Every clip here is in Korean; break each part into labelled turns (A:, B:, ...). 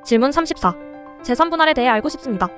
A: 질문 34. 재산 분할에 대해 알고 싶습니다.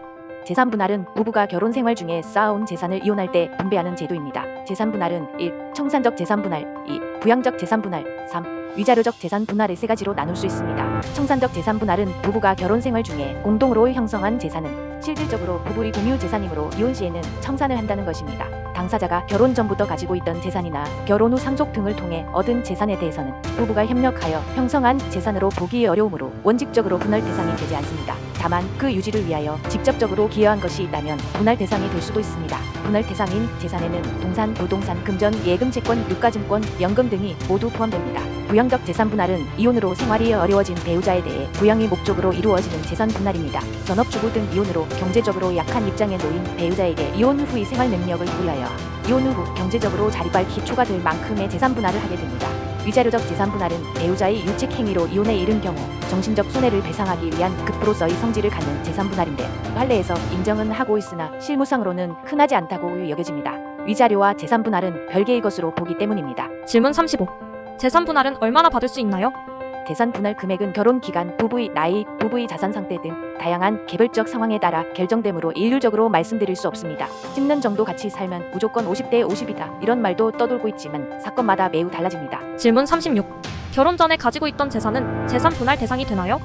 B: 재산 분할은 부부가 결혼 생활 중에 쌓아온 재산을 이혼할 때 분배하는 제도입니다. 재산 분할은 1. 청산적 재산 분할, 2. 부양적 재산 분할, 3. 위자료적 재산 분할의 세 가지로 나눌 수 있습니다. 청산적 재산 분할은 부부가 결혼 생활 중에 공동으로 형성한 재산은 실질적으로 부부의 공유 재산이므로 이혼 시에는 청산을 한다는 것입니다. 당사자가 결혼 전부터 가지고 있던 재산이나 결혼 후 상속 등을 통해 얻은 재산에 대해서는 부부가 협력하여 형성한 재산으로 보기 어려우므로 원칙적으로 분할 대상이 되지 않습니다. 다만 그 유지를 위하여 직접적으로 기여한 것이 있다면 분할 대상이 될 수도 있습니다. 분할 대상인 재산에는 동산, 부동산, 금전, 예금, 채권, 유가증권, 연금 등이 모두 포함됩니다. 부양적 재산 분할은 이혼으로 생활이 어려워진 배우자에 대해 부양의 목적으로 이루어지는 재산 분할입니다. 전업주부 등 이혼으로 경제적으로 약한 입장에 놓인 배우자에게 이혼 후의 생활 능력을 고려하여 이혼 후 경제적으로 자립할 기초가 될 만큼의 재산 분할을 하게 됩니다. 위자료적 재산 분할은 배우자의 유책 행위로 이혼에 이른 경우 정신적 손해를 배상하기 위한 급부로서의 성질을 갖는 재산 분할인데 판례에서 인정은 하고 있으나 실무상으로는 흔하지 않다고 여겨집니다. 위자료와 재산 분할은 별개의 것으로 보기 때문입니다.
A: 질문 35. 재산 분할은 얼마나 받을 수 있나요?
B: 재산 분할 금액은 결혼 기간, 부부의 나이, 부부의 자산 상태 등 다양한 개별적 상황에 따라 결정되므로 일률적으로 말씀드릴 수 없습니다. 10년 정도 같이 살면 무조건 50대 50이다 이런 말도 떠돌고 있지만 사건마다 매우 달라집니다.
A: 질문 36. 결혼 전에 가지고 있던 재산은 재산 분할 대상이 되나요?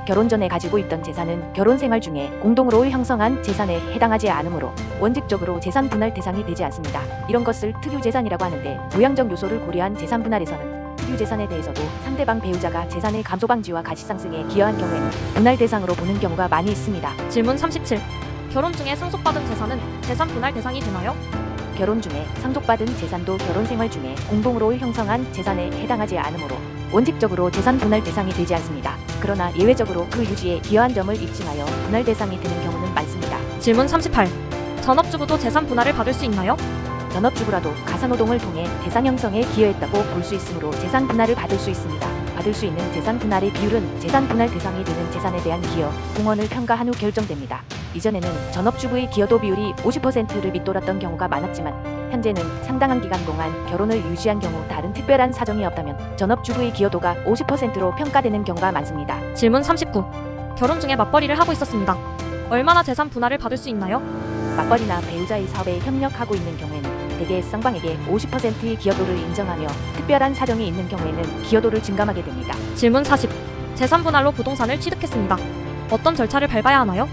B: 결혼 전에 가지고 있던 재산은 결혼 생활 중에 공동으로 형성한 재산에 해당하지 않으므로 원칙적으로 재산 분할 대상이 되지 않습니다. 이런 것을 특유재산이라고 하는데 부양적 요소를 고려한 재산 분할에서는 특유재산에 대해서도 상대방 배우자가 재산의 감소 방지와 가치상승에 기여한 경우에는 분할 대상으로 보는 경우가 많이 있습니다.
A: 질문 37. 결혼 중에 상속받은 재산은 재산 분할 대상이 되나요?
B: 결혼 중에 상속받은 재산도 결혼 생활 중에 공동으로 형성한 재산에 해당하지 않으므로 원칙적으로 재산 분할 대상이 되지 않습니다. 그러나 예외적으로 그 유지에 기여한 점을 입증하여 분할 대상이 되는 경우는 많습니다.
A: 질문 38. 전업주부도 재산 분할을 받을 수 있나요?
B: 전업주부라도 가사노동을 통해 재산 형성에 기여했다고 볼 수 있으므로 재산 분할을 받을 수 있습니다. 받을 수 있는 재산 분할의 비율은 재산 분할 대상이 되는 재산에 대한 기여, 공헌을 평가한 후 결정됩니다. 이전에는 전업주부의 기여도 비율이 50%를 밑돌았던 경우가 많았지만 현재는 상당한 기간 동안 결혼을 유지한 경우 다른 특별한 사정이 없다면 전업주부의 기여도가 50%로 평가되는 경우가 많습니다.
A: 질문 39. 결혼 중에 맞벌이를 하고 있었습니다. 얼마나 재산 분할을 받을 수 있나요?
B: 맞벌이나 배우자의 사업에 협력하고 있는 경우에는 대개 쌍방에게 50%의 기여도를 인정하며 특별한 사정이 있는 경우에는 기여도를 증감하게 됩니다.
A: 질문 40. 재산 분할로 부동산을 취득했습니다. 어떤 절차를 밟아야 하나요?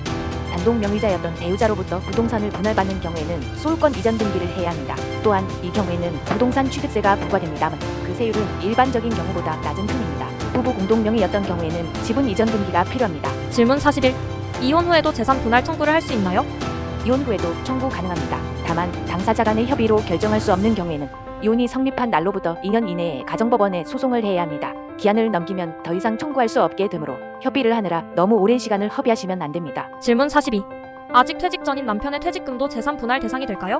B: 단독 명의자였던 배우자로부터 부동산을 분할받는 경우에는 소유권 이전 등기를 해야 합니다. 또한 이 경우에는 부동산 취득세가 부과됩니다만 그 세율은 일반적인 경우보다 낮은 편입니다. 부부 공동 명의였던 경우에는 지분 이전 등기가 필요합니다.
A: 질문 41. 이혼 후에도 재산 분할 청구를 할 수 있나요?
B: 이혼 후에도 청구 가능합니다. 다만 당사자 간의 협의로 결정할 수 없는 경우에는 이혼이 성립한 날로부터 2년 이내에 가정법원에 소송을 해야 합니다. 기한을 넘기면 더 이상 청구할 수 없게 되므로 협의를 하느라 너무 오랜 시간을 허비하시면 안 됩니다.
A: 질문 42. 아직 퇴직 전인 남편의 퇴직금도 재산 분할 대상이 될까요?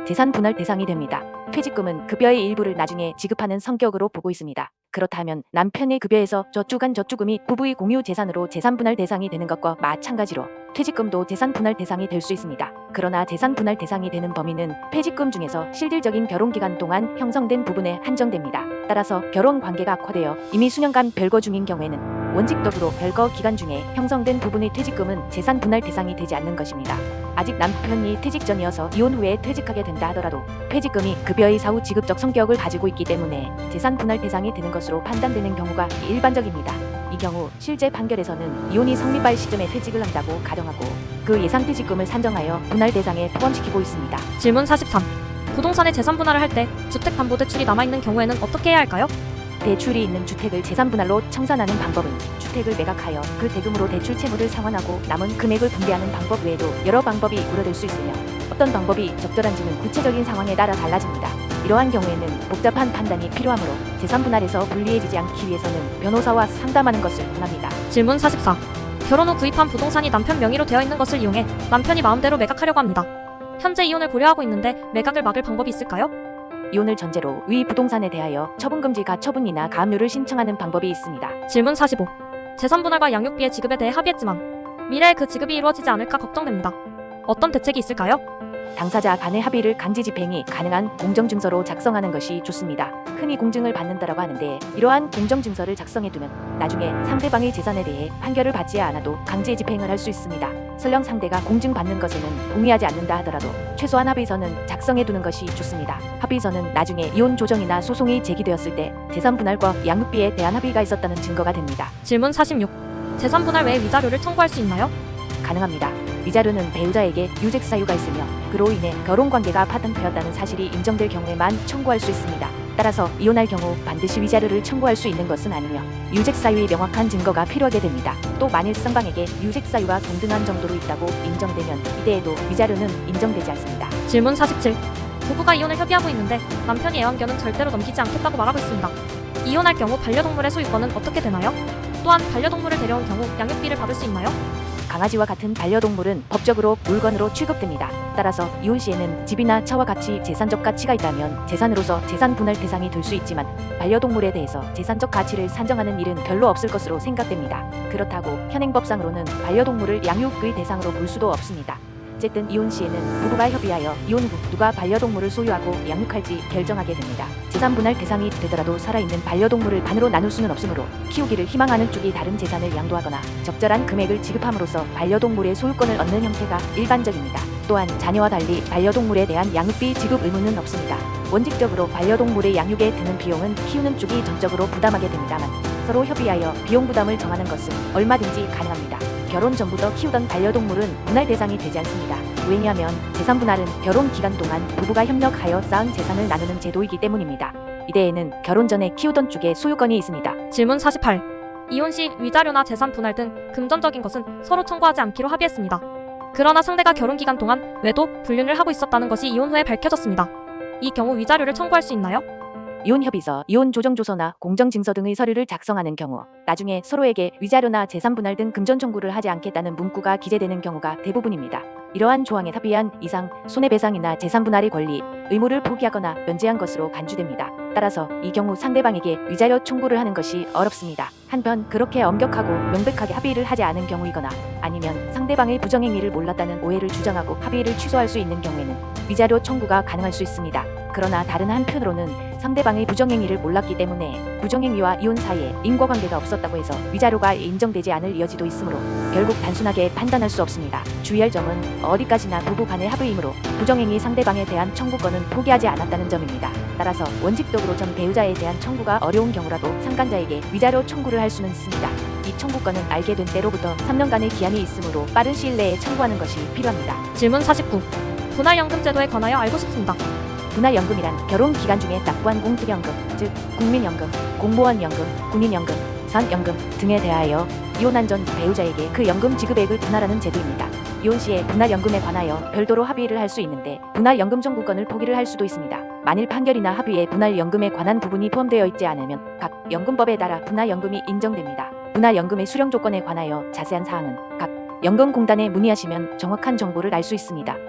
B: 재산 분할 대상이 됩니다. 퇴직금은 급여의 일부를 나중에 지급하는 성격으로 보고 있습니다. 그렇다면 남편의 급여에서 저축한 저축금이 부부의 공유 재산으로 재산 분할 대상이 되는 것과 마찬가지로 퇴직금도 재산 분할 대상이 될 수 있습니다. 그러나 재산 분할 대상이 되는 범위는 퇴직금 중에서 실질적인 결혼 기간 동안 형성된 부분에 한정됩니다. 따라서 결혼 관계가 악화되어 이미 수년간 별거 중인 경우에는 원칙적으로 별거 기간 중에 형성된 부분의 퇴직금은 재산 분할 대상이 되지 않는 것입니다. 아직 남편이 퇴직 전이어서 이혼 후에 퇴직하게 된다 하더라도 퇴직금이 급여의 사후 지급적 성격을 가지고 있기 때문에 재산 분할 대상이 되는 것으로 판단되는 경우가 일반적입니다. 이 경우 실제 판결에서는 이혼이 성립할 시점에 퇴직을 한다고 가정하고 그 예상 퇴직금을 산정하여 분할 대상에 포함시키고 있습니다.
A: 질문 43. 부동산의 재산 분할을 할 때 주택담보대출이 남아있는 경우에는 어떻게 해야 할까요?
B: 대출이 있는 주택을 재산 분할로 청산하는 방법은 주택을 매각하여 그 대금으로 대출 채무를 상환하고 남은 금액을 분배하는 방법 외에도 여러 방법이 우려될 수 있으며 어떤 방법이 적절한지는 구체적인 상황에 따라 달라집니다. 이러한 경우에는 복잡한 판단이 필요하므로 재산 분할에서 불리해지지 않기 위해서는 변호사와 상담하는 것을 권합니다.
A: 질문 44. 결혼 후 구입한 부동산이 남편 명의로 되어 있는 것을 이용해 남편이 마음대로 매각하려고 합니다. 현재 이혼을 고려하고 있는데 매각을 막을 방법이 있을까요?
B: 이혼을 전제로 위 부동산에 대하여 처분금지 가처분이나 가압류를 신청하는 방법이 있습니다.
A: 질문 45. 재산 분할과 양육비의 지급에 대해 합의했지만 미래에 그 지급이 이루어지지 않을까 걱정됩니다. 어떤 대책이 있을까요?
B: 당사자 간의 합의를 강제 집행이 가능한 공정증서로 작성하는 것이 좋습니다. 흔히 공증을 받는다라고 하는데 이러한 공정증서를 작성해두면 나중에 상대방의 재산에 대해 판결을 받지 않아도 강제 집행을 할 수 있습니다. 설령 상대가 공증받는 것에는 동의하지 않는다 하더라도 최소한 합의서는 작성해두는 것이 좋습니다. 합의서는 나중에 이혼 조정이나 소송이 제기되었을 때 재산 분할과 양육비에 대한 합의가 있었다는 증거가 됩니다.
A: 질문 46. 재산 분할 외에 위자료를 청구할 수 있나요?
B: 가능합니다. 위자료는 배우자에게 유책 사유가 있으며 그로 인해 결혼 관계가 파탄되었다는 사실이 인정될 경우에만 청구할 수 있습니다. 따라서 이혼할 경우 반드시 위자료를 청구할 수 있는 것은 아니며 유책 사유의 명확한 증거가 필요하게 됩니다. 또 만일 쌍방에게 유책 사유가 동등한 정도로 있다고 인정되면 이때에도 위자료는 인정되지 않습니다.
A: 질문 47. 부부가 이혼을 협의하고 있는데 남편이 애완견은 절대로 넘기지 않겠다고 말하고 있습니다. 이혼할 경우 반려동물의 소유권은 어떻게 되나요? 또한 반려동물을 데려온 경우 양육비를 받을 수 있나요?
B: 강아지와 같은 반려동물은 법적으로 물건으로 취급됩니다. 따라서 이혼 시에는 집이나 차와 같이 재산적 가치가 있다면 재산으로서 재산 분할 대상이 될 수 있지만 반려동물에 대해서 재산적 가치를 산정하는 일은 별로 없을 것으로 생각됩니다. 그렇다고 현행법상으로는 반려동물을 양육의 대상으로 볼 수도 없습니다. 어쨌든 이혼 시에는 부부가 협의하여 이혼 후 누가 반려동물을 소유하고 양육할지 결정하게 됩니다. 재산 분할 대상이 되더라도 살아있는 반려동물을 반으로 나눌 수는 없으므로 키우기를 희망하는 쪽이 다른 재산을 양도하거나 적절한 금액을 지급함으로써 반려동물의 소유권을 얻는 형태가 일반적입니다. 또한 자녀와 달리 반려동물에 대한 양육비 지급 의무는 없습니다. 원칙적으로 반려동물의 양육에 드는 비용은 키우는 쪽이 전적으로 부담하게 됩니다만 서로 협의하여 비용 부담을 정하는 것은 얼마든지 가능합니다. 결혼 전부터 키우던 반려동물은 분할 대상이 되지 않습니다. 왜냐하면 재산 분할은 결혼 기간 동안 부부가 협력하여 쌓은 재산을 나누는 제도이기 때문입니다. 이때에는 결혼 전에 키우던 쪽에 소유권이 있습니다.
A: 질문 48. 이혼 시 위자료나 재산 분할 등 금전적인 것은 서로 청구하지 않기로 합의했습니다. 그러나 상대가 결혼 기간 동안 외도, 불륜을 하고 있었다는 것이 이혼 후에 밝혀졌습니다. 이 경우 위자료를 청구할 수 있나요?
B: 이혼 협의서, 이혼 조정조서나 공정증서 등의 서류를 작성하는 경우 나중에 서로에게 위자료나 재산 분할 등 금전 청구를 하지 않겠다는 문구가 기재되는 경우가 대부분입니다. 이러한 조항에 합의한 이상 손해배상이나 재산 분할의 권리, 의무를 포기하거나 면제한 것으로 간주됩니다. 따라서 이 경우 상대방에게 위자료 청구를 하는 것이 어렵습니다. 한편 그렇게 엄격하고 명백하게 합의를 하지 않은 경우이거나 아니면 상대방의 부정행위를 몰랐다는 오해를 주장하고 합의를 취소할 수 있는 경우에는 위자료 청구가 가능할 수 있습니다. 그러나 다른 한편으로는 상대방의 부정행위를 몰랐기 때문에 부정행위와 이혼 사이에 인과관계가 없었다고 해서 위자료가 인정되지 않을 여지도 있으므로 결국 단순하게 판단할 수 없습니다. 주의할 점은 어디까지나 부부 간의 합의이므로 부정행위 상대방에 대한 청구권은 포기하지 않았다는 점입니다. 따라서 원칙적으로 전 배우자에 대한 청구가 어려운 경우라도 상간자에게 위자료 청구를 할 수는 있습니다. 이 청구권은 알게 된 때로부터 3년간의 기한이 있으므로 빠른 시일 내에 청구하는 것이 필요합니다.
A: 질문 49. 분할연금 제도에 관하여 알고 싶습니다.
B: 분할연금이란 결혼 기간 중에 납부한 공적연금, 즉 국민연금, 공무원연금, 군인연금, 산연금 등에 대하여 이혼한 전 배우자에게 그 연금 지급액을 분할하는 제도입니다. 이혼 시에 분할연금에 관하여 별도로 합의를 할 수 있는데 분할연금 청구권을 포기를 할 수도 있습니다. 만일 판결이나 합의에 분할연금에 관한 부분이 포함되어 있지 않으면 각 연금법에 따라 분할연금이 인정됩니다. 분할연금의 수령 조건에 관하여 자세한 사항은 각 연금공단에 문의하시면 정확한 정보를 알 수 있습니다.